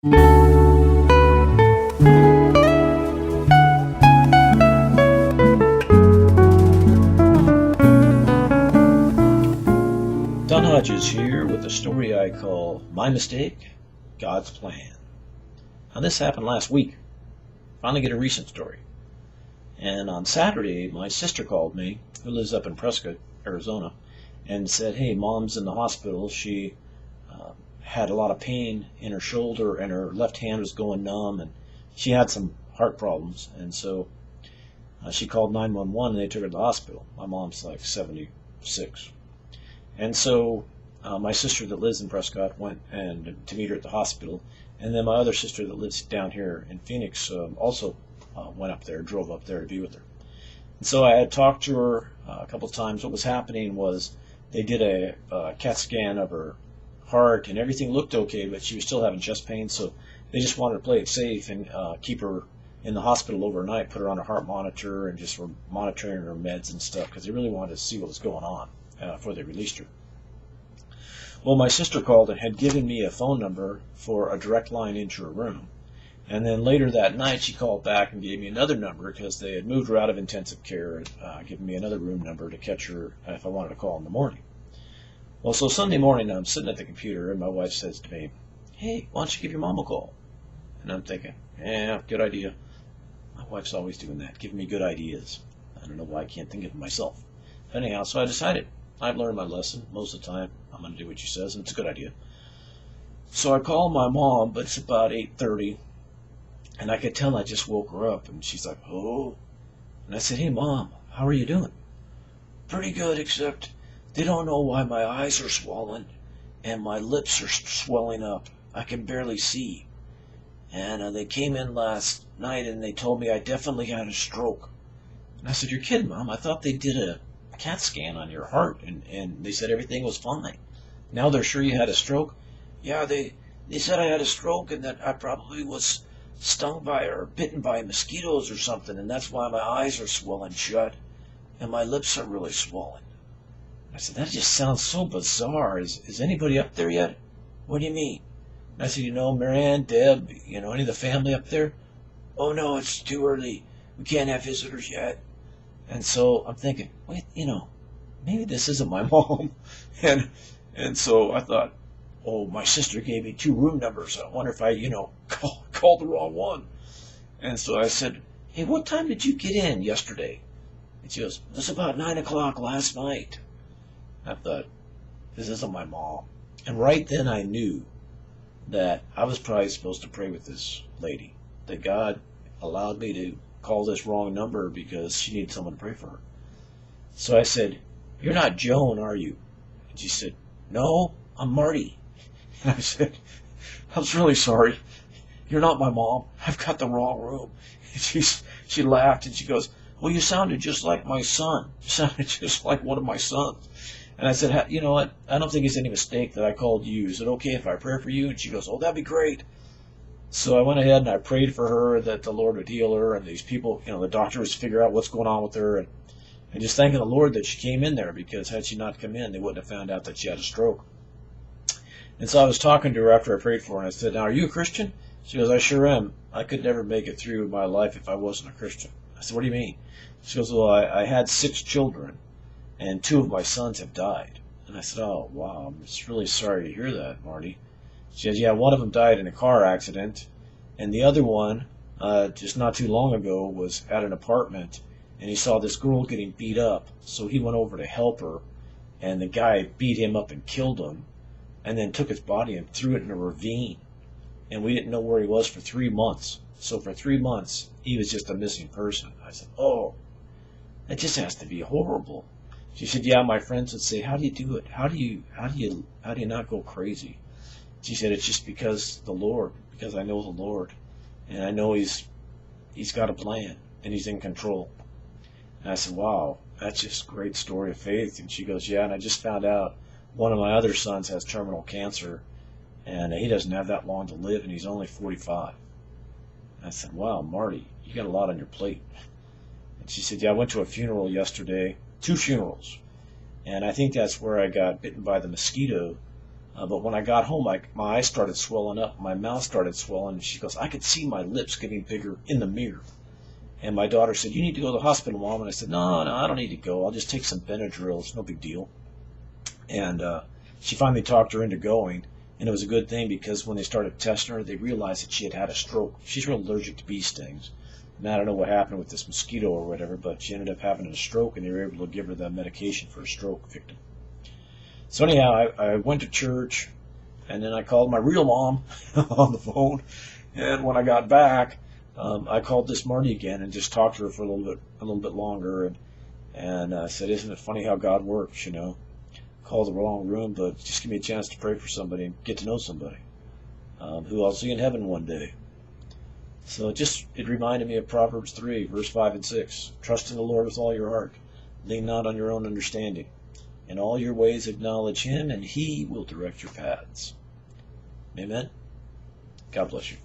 Don Hodges here with a story I call My Mistake, God's Plan. Now this happened last week. Finally get a recent story. And on Saturday, my sister called me, who lives up in Prescott, Arizona, and said, hey, Mom's in the hospital. She had a lot of pain in her shoulder and her left hand was going numb and she had some heart problems. And so she called 911 and they took her to the hospital. My mom's like 76. And so my sister that lives in Prescott went to meet her at the hospital, and then my other sister that lives down here in Phoenix also went up there, drove up there to be with her. And so I had talked to her a couple of times. What was happening was they did a CAT scan of her heart, and everything looked okay, but she was still having chest pain, so they just wanted to play it safe and keep her in the hospital overnight, put her on a heart monitor, and just were monitoring her meds and stuff, because they really wanted to see what was going on before they released her. Well, my sister called and had given me a phone number for a direct line into her room. And then later that night, she called back and gave me another number because they had moved her out of intensive care and given me another room number to catch her if I wanted to call in the morning. Well, so Sunday morning, I'm sitting at the computer, and my wife says to me, hey, why don't you give your mom a call? And I'm thinking, yeah, good idea. My wife's always doing that, giving me good ideas. I don't know why I can't think of it myself. Anyhow, so I decided, I've learned my lesson. Most of the time, I'm going to do what she says, and it's a good idea. So I called my mom, but it's about 8:30, and I could tell I just woke her up, and she's like, oh. And I said, hey, Mom, how are you doing? Pretty good, except they don't know why my eyes are swollen, and my lips are swelling up. I can barely see. And they came in last night, and they told me I definitely had a stroke. And I said, you're kidding, Mom. I thought they did a CAT scan on your heart, and they said everything was fine. Now they're sure you had a stroke? Yeah, they said I had a stroke and that I probably was stung by or bitten by mosquitoes or something, and that's why my eyes are swollen shut and my lips are really swollen. I said, that just sounds so bizarre. Is anybody up there yet? What do you mean? And I said, Marianne, Deb, any of the family up there? Oh no, it's too early. We can't have visitors yet. And so I'm thinking, wait, maybe this isn't my mom. And so I thought, oh, my sister gave me 2 room numbers. I wonder if I, called the wrong one. And so I said, hey, what time did you get in yesterday? And she goes, it was about 9 o'clock last night. I thought, this isn't my mom. And right then I knew that I was probably supposed to pray with this lady, that God allowed me to call this wrong number because she needed someone to pray for her. So I said, you're not Joan, are you? And she said, no, I'm Marty. And I said, I'm really sorry. You're not my mom. I've got the wrong room. And she laughed and she goes, well, you sounded just like my son. You sounded just like one of my sons. And I said, you know what? I don't think it's any mistake that I called you. Is it okay if I pray for you? And she goes, oh, that'd be great. So I went ahead and I prayed for her that the Lord would heal her, and these people, the doctors figure out what's going on with her, and just thanking the Lord that she came in there, because had she not come in, they wouldn't have found out that she had a stroke. And so I was talking to her after I prayed for her, and I said, now, are you a Christian? She goes, I sure am. I could never make it through my life if I wasn't a Christian. I said, what do you mean? She goes, well, I had 6 children, and 2 of my sons have died. And I said, oh, wow, I'm just really sorry to hear that, Marty. She says, yeah, one of them died in a car accident, and the other one, just not too long ago, was at an apartment, and he saw this girl getting beat up, so he went over to help her, and the guy beat him up and killed him, and then took his body and threw it in a ravine, and we didn't know where he was for 3 months. So for 3 months, he was just a missing person. I said, oh, that just has to be horrible. She said, yeah, my friends would say, how do you do it? How do you not go crazy? She said, it's just because I know the Lord, and I know he's got a plan, and he's in control. And I said, wow, that's just a great story of faith. And she goes, yeah, and I just found out one of my other sons has terminal cancer, and he doesn't have that long to live, and he's only 45. And I said, wow, Marty, you got a lot on your plate. And she said, yeah, I went to a funeral yesterday, 2 funerals, and I think that's where I got bitten by the mosquito But when I got home, my eyes started swelling up, my mouth started swelling, and she goes, I could see my lips getting bigger in the mirror. And my daughter said, you need to go to the hospital, Mom. And I said, no, I don't need to go. I'll just take some Benadryl. It's no big deal. And she finally talked her into going. And it was a good thing because when they started testing her, they realized that she had had a stroke. She's real allergic to bee stings. And I don't know what happened with this mosquito or whatever, but she ended up having a stroke, and they were able to give her the medication for a stroke victim. So anyhow, I went to church, and then I called my real mom on the phone. And when I got back, I called this Marty again and just talked to her for a little bit longer. And I said, isn't it funny how God works, you know? Call the wrong room, but just give me a chance to pray for somebody and get to know somebody who I'll see in heaven one day. So it reminded me of Proverbs 3, verse 5 and 6. Trust in the Lord with all your heart. Lean not on your own understanding. In all your ways acknowledge him, and he will direct your paths. Amen. God bless you.